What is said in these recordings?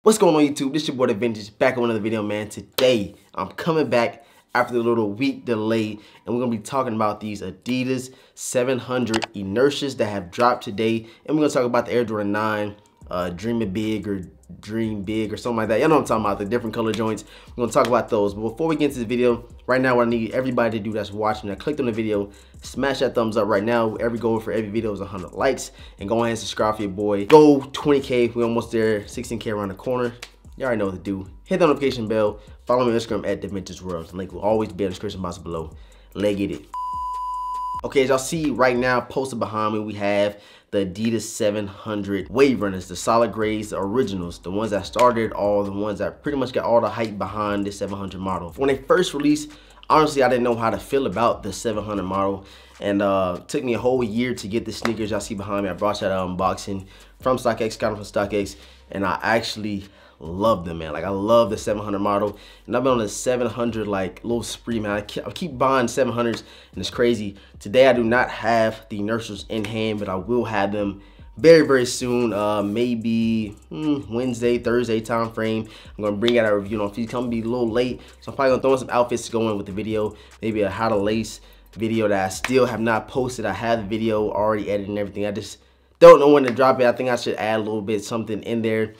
What's going on YouTube? This your boy DeVintage back with another video, man. Today I'm coming back after a little week delay, and we're gonna be talking about these Adidas 700 Inertias that have dropped today, and we're gonna talk about the Air Jordan 9 Dream It Big or Dream Big or something like that. You know what I'm talking about, the different color joints. We're gonna talk about those. But before we get into the video, right now what I need everybody to do that's watching that clicked on the video, smash that thumbs up right now. Every goal for every video is 100 likes. And go ahead and subscribe for your boy. Go 20K, we're almost there, 16K around the corner. You already know what to do. Hit the notification bell. Follow me on Instagram at DeVintage World. The link will always be in the description box below. Let's get it. Okay, as y'all see right now, posted behind me, we have the Adidas 700 Wave Runners, the solid grades, the originals, the ones that started all, the ones that pretty much got all the hype behind this 700 model. When they first released, honestly, I didn't know how to feel about the 700 model, and took me a whole year to get the sneakers y'all see behind me. I brought you that unboxing from StockX, got them from StockX, and I actually love them, man. Like, I love the 700 model, and I've been on the 700 like little spree, man. I keep buying 700s, and it's crazy. Today I do not have the Inertias in hand, but I will have them very soon. Maybe Wednesday, Thursday time frame. I'm gonna bring out a review. If he's gonna be a little late, so I'm probably gonna throw in some outfits to go in with the video. Maybe a how to lace video that I still have not posted. I have the video already edited and everything. I just don't know when to drop it. I think I should add a little bit something in there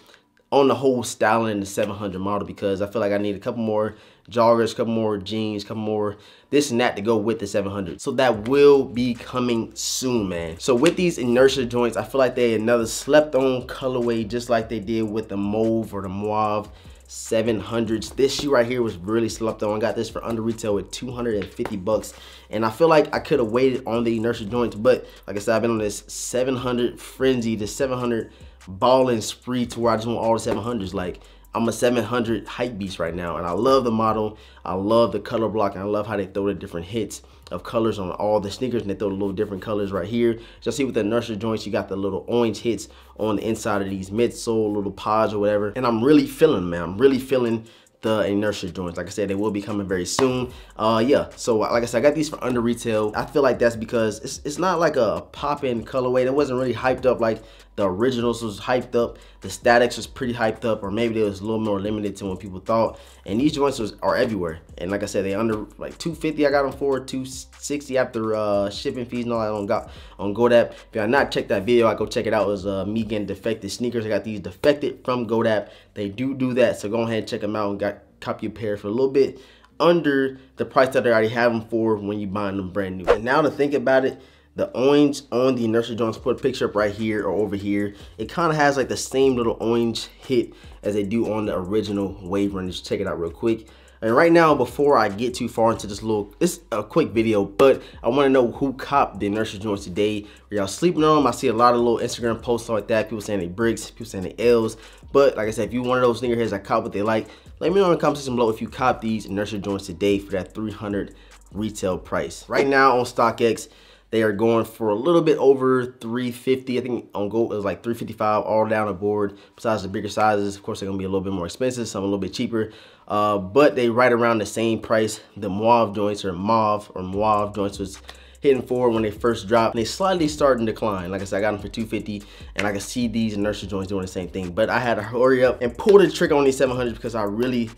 on the whole styling in the 700 model, because I feel like I need a couple more joggers, a couple more jeans, a couple more this and that to go with the 700. So that will be coming soon, man. So with these Inertia joints, I feel like they another slept on colorway, just like they did with the mauve or the mauve 700s. This shoe right here was really slept on. I got this for under retail at 250 bucks, and I feel like I could have waited on the Inertia joints, but like I said, I've been on this 700 frenzy, the 700 balling spree to where I just want all the 700s. Like, I'm a 700 hype beast right now, and I love the model. I love the color block, and I love how they throw the different hits of colors on all the sneakers, and they throw the little different colors right here. Just see with the Inertia joints, you got the little orange hits on the inside of these midsole, little pods or whatever, and I'm really feeling them, man. I'm really feeling the Inertia joints. Like I said, they will be coming very soon. Yeah, so like I said, I got these for under retail. I feel like that's because it's not like a pop-in colorway. That wasn't really hyped up like the originals was hyped up. The statics was pretty hyped up, or maybe it was a little more limited to what people thought. And these joints are everywhere. And like I said, they under like 250. I got them for 260 after shipping fees and all that on GoDap. If you have not checked that video, I go check it out. It was me getting defected sneakers. I got these defected from GoDap. They do that, so go ahead and check them out and copy a pair for a little bit under the price that they already have them for when you buying them brand new. And now to think about it, the orange on the Inertia joints, put a picture up right here or over here, it kind of has like the same little orange hit as they do on the original Wave Runners. Check it out real quick. And right now, before I get too far into this a quick video, but I want to know who copped the Inertia joints today. Are y'all sleeping on them? I see a lot of little Instagram posts like that. People saying they bricks, people saying they L's. But like I said, if you one of those sneakerheads that cop what they like, let me know in the comment section below if you cop these Inertia joints today for that 300 retail price. Right now on StockX, they are going for a little bit over 350. I think on Go it was like 355 all down the board. Besides the bigger sizes, of course, they're gonna be a little bit more expensive, some a little bit cheaper. But they right around the same price. The mauve joints or mauve joints was hitting for when they first dropped. And they slightly starting to decline. Like I said, I got them for 250, and I can see these Inertia joints doing the same thing. But I had to hurry up and pull the trigger on these 700s because I really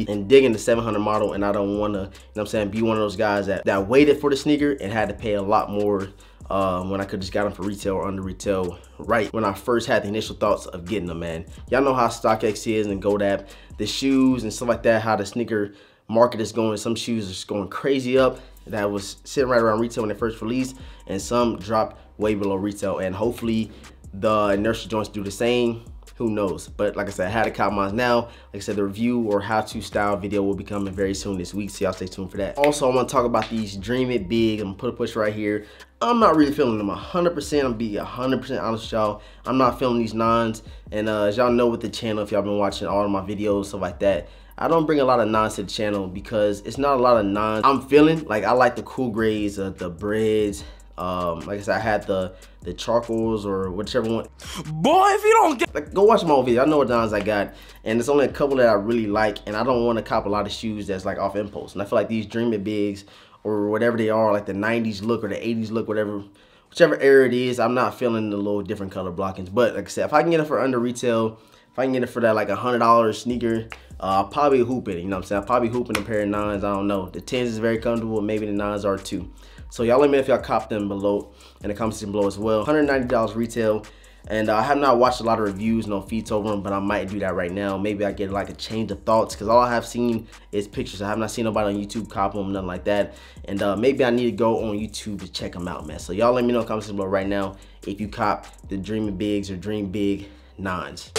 am digging the 700 model, and I don't want to, you know what I'm saying, be one of those guys that waited for the sneaker and had to pay a lot more when I could just got them for retail or under retail right when I first had the initial thoughts of getting them, man. Y'all know how StockX is and GoDap, the shoes and stuff like that, how the sneaker market is going. Some shoes are just going crazy up that was sitting right around retail when they first released, and some dropped way below retail, and hopefully the Inertia joints do the same. Who knows? But like I said, I had to cop mine now. Like I said, the review or how to style video will be coming very soon this week, so y'all stay tuned for that. Also, I want to talk about these Dream It Big. I'm gonna put a push right here. I'm not really feeling them 100%. I'm gonna be 100% honest with y'all. I'm not feeling these nines, and as y'all know with the channel, if y'all been watching all of my videos, stuff like that, I don't bring a lot of nines to the channel because it's not a lot of nines I'm feeling. Like, I like the cool grays, the breads. Like I said, I had the charcoals or whichever one. Boy, if you don't get, like, go watch my old video. I know what nines I got, and there's only a couple that I really like, and I don't want to cop a lot of shoes that's like off impulse. And I feel like these Dream It Bigs or whatever they are, like the 90s look or the 80s look, whichever era it is, I'm not feeling the little different color blockings. But like I said, if I can get it for under retail, If I can get it for that like $100 sneaker, I'll probably hoop it, you know what I'm saying? I'll probably hooping a pair of 9s, I don't know. The 10s is very comfortable, maybe the 9s are too. So y'all let me know if y'all cop them below in the comment section below as well. $190 retail. And I have not watched a lot of reviews, no feats over them, but I might do that right now. Maybe I get like a change of thoughts, because all I have seen is pictures. I have not seen nobody on YouTube cop them, nothing like that. And maybe I need to go on YouTube to check them out, man. So y'all let me know in the comment section below right now if you cop the Dreaming Bigs or Dream Big 9s.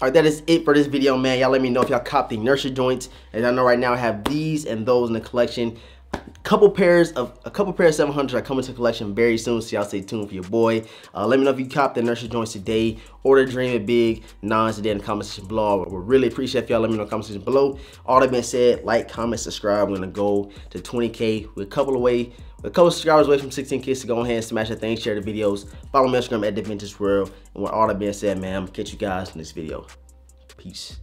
All right, that is it for this video, man. Y'all let me know if y'all cop the Inertia joints. And I know right now I have these and those in the collection. A couple pairs of 700s are coming to collection very soon, so y'all stay tuned for your boy. Let me know if you cop the Inertia joints today or the Dreaming Big 9s today in the comment section below. I would really appreciate if y'all let me know in the comment section below. All that being said, like, comment, subscribe. We're gonna go to 20K. We're a couple subscribers away from 16K, so go ahead and smash that thing, share the videos. Follow me on Instagram at DeVintage World. And with all that being said, man, I'm gonna catch you guys in this video. Peace.